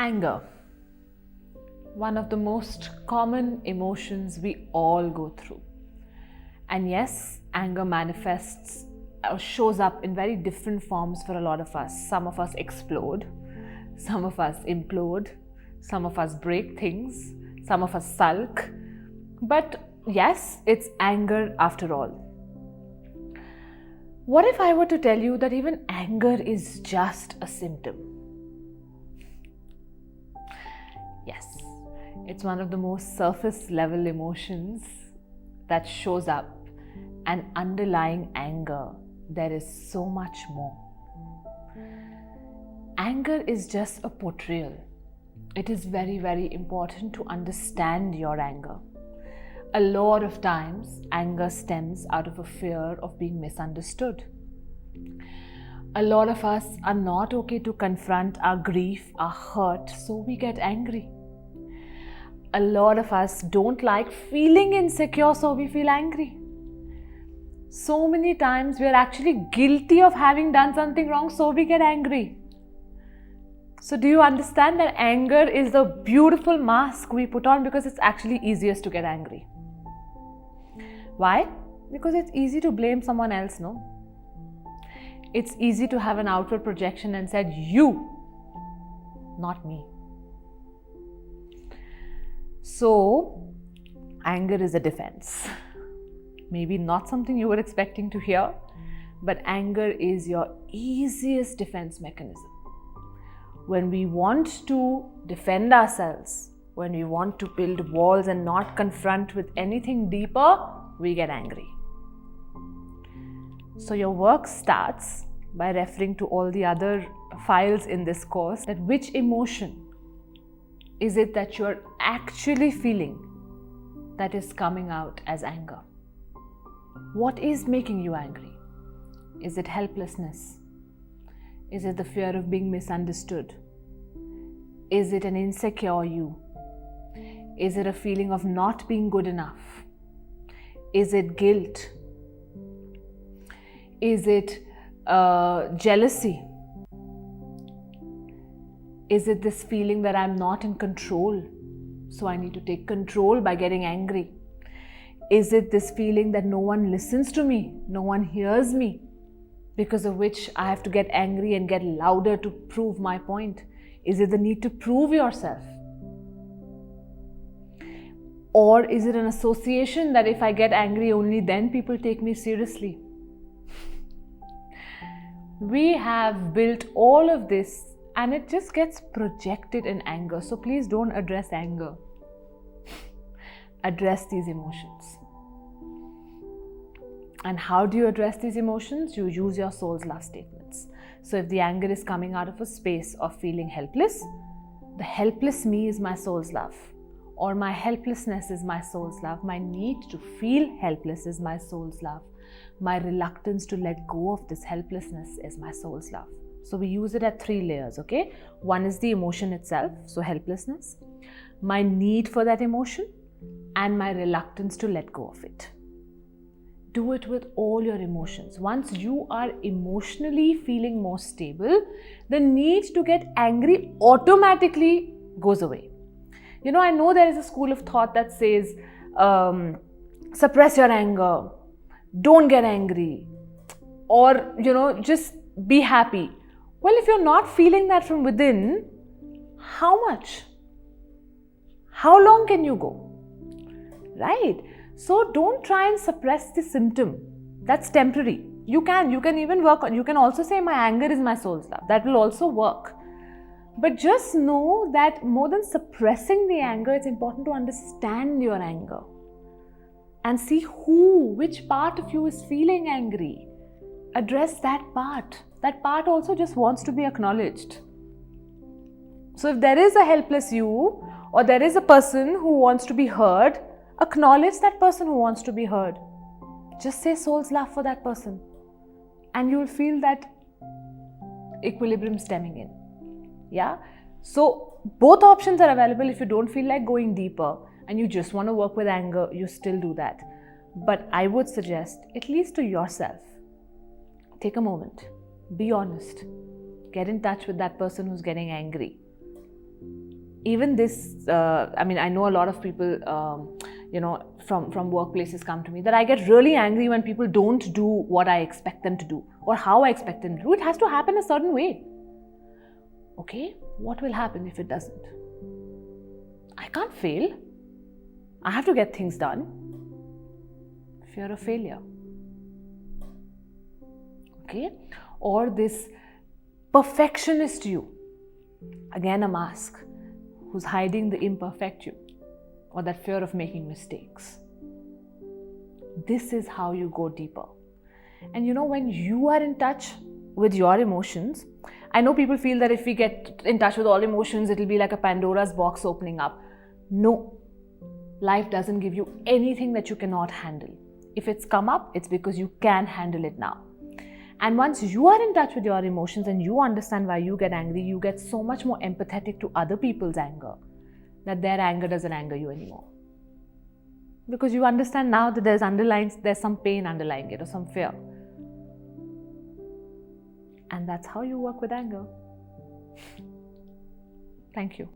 Anger. One of the most common emotions we all go through. And yes, anger manifests or shows up in very different forms for a lot of us. Some of us explode, some of us implode, some of us break things, some of us sulk. But yes, it's anger after all. What if I were to tell you that even anger is just a symptom? Yes, it's one of the most surface level emotions that shows up, and underlying anger, there is so much more. Anger is just a portrayal. It is very, very important to understand your anger. A lot of times, anger stems out of a fear of being misunderstood. A lot of us are not okay to confront our grief, our hurt, so we get angry. A lot of us don't like feeling insecure, so we feel angry. So many times we are actually guilty of having done something wrong, so we get angry. So do you understand that anger is the beautiful mask we put on because it's actually easiest to get angry? Why? Because it's easy to blame someone else, no? It's easy to have an outward projection and said, you, not me. So, anger is a defense. Maybe not something you were expecting to hear, but anger is your easiest defense mechanism. When we want to defend ourselves, when we want to build walls and not confront with anything deeper, we get angry. So your work starts by referring to all the other files in this course, that which emotion is it that you're actually feeling that is coming out as anger? What is making you angry? Is it helplessness? Is it the fear of being misunderstood? Is it an insecure you? Is it a feeling of not being good enough? Is it guilt? Is it jealousy? Is it this feeling that I'm not in control, so I need to take control by getting angry? Is it this feeling that no one listens to me, no one hears me, because of which I have to get angry and get louder to prove my point? Is it the need to prove yourself? Or is it an association that if I get angry, only then people take me seriously? We have built all of this and it just gets projected in anger. So please don't address anger. Address these emotions. And how do you address these emotions? You use your soul's love statements. So if the anger is coming out of a space of feeling helpless, the helpless me is my soul's love. Or my helplessness is my soul's love. My need to feel helpless is my soul's love. My reluctance to let go of this helplessness is my soul's love. So we use it at 3 layers, okay? One is the emotion itself, so helplessness, my need for that emotion, and my reluctance to let go of it. Do it with all your emotions. Once you are emotionally feeling more stable, the need to get angry automatically goes away. You know, I know there is a school of thought that says, suppress your anger, don't get angry, or, just be happy. Well, if you're not feeling that from within, how much? How long can you go? Right? So don't try and suppress the symptom. That's temporary. You can even work on, you can also say my anger is my soul's love. That will also work. But just know that more than suppressing the anger, it's important to understand your anger and see which part of you is feeling angry. Address that part. That part also just wants to be acknowledged. So if there is a helpless you, or there is a person who wants to be heard, acknowledge that person who wants to be heard. Just say soul's love for that person. And you'll feel that equilibrium stemming in. Yeah? So both options are available. If you don't feel like going deeper and you just want to work with anger, you still do that. But I would suggest, at least to yourself, take a moment, be honest, get in touch with that person who's getting angry. even this, I know a lot of people, from workplaces come to me that I get really angry when people don't do what I expect them to do or how I expect them to do. It has to happen a certain way. Okay, what will happen if it doesn't? I can't fail. I have to get things done. Fear of failure. Okay, or this perfectionist you, again a mask, who's hiding the imperfect you or that fear of making mistakes. This is how you go deeper. And when you are in touch with your emotions, I know people feel that if we get in touch with all emotions, it'll be like a Pandora's box opening up. No, life doesn't give you anything that you cannot handle. If it's come up, it's because you can handle it now. And once you are in touch with your emotions and you understand why you get angry, you get so much more empathetic to other people's anger, that their anger doesn't anger you anymore. Because you understand now that there's some pain underlying it or some fear. And that's how you work with anger. Thank you.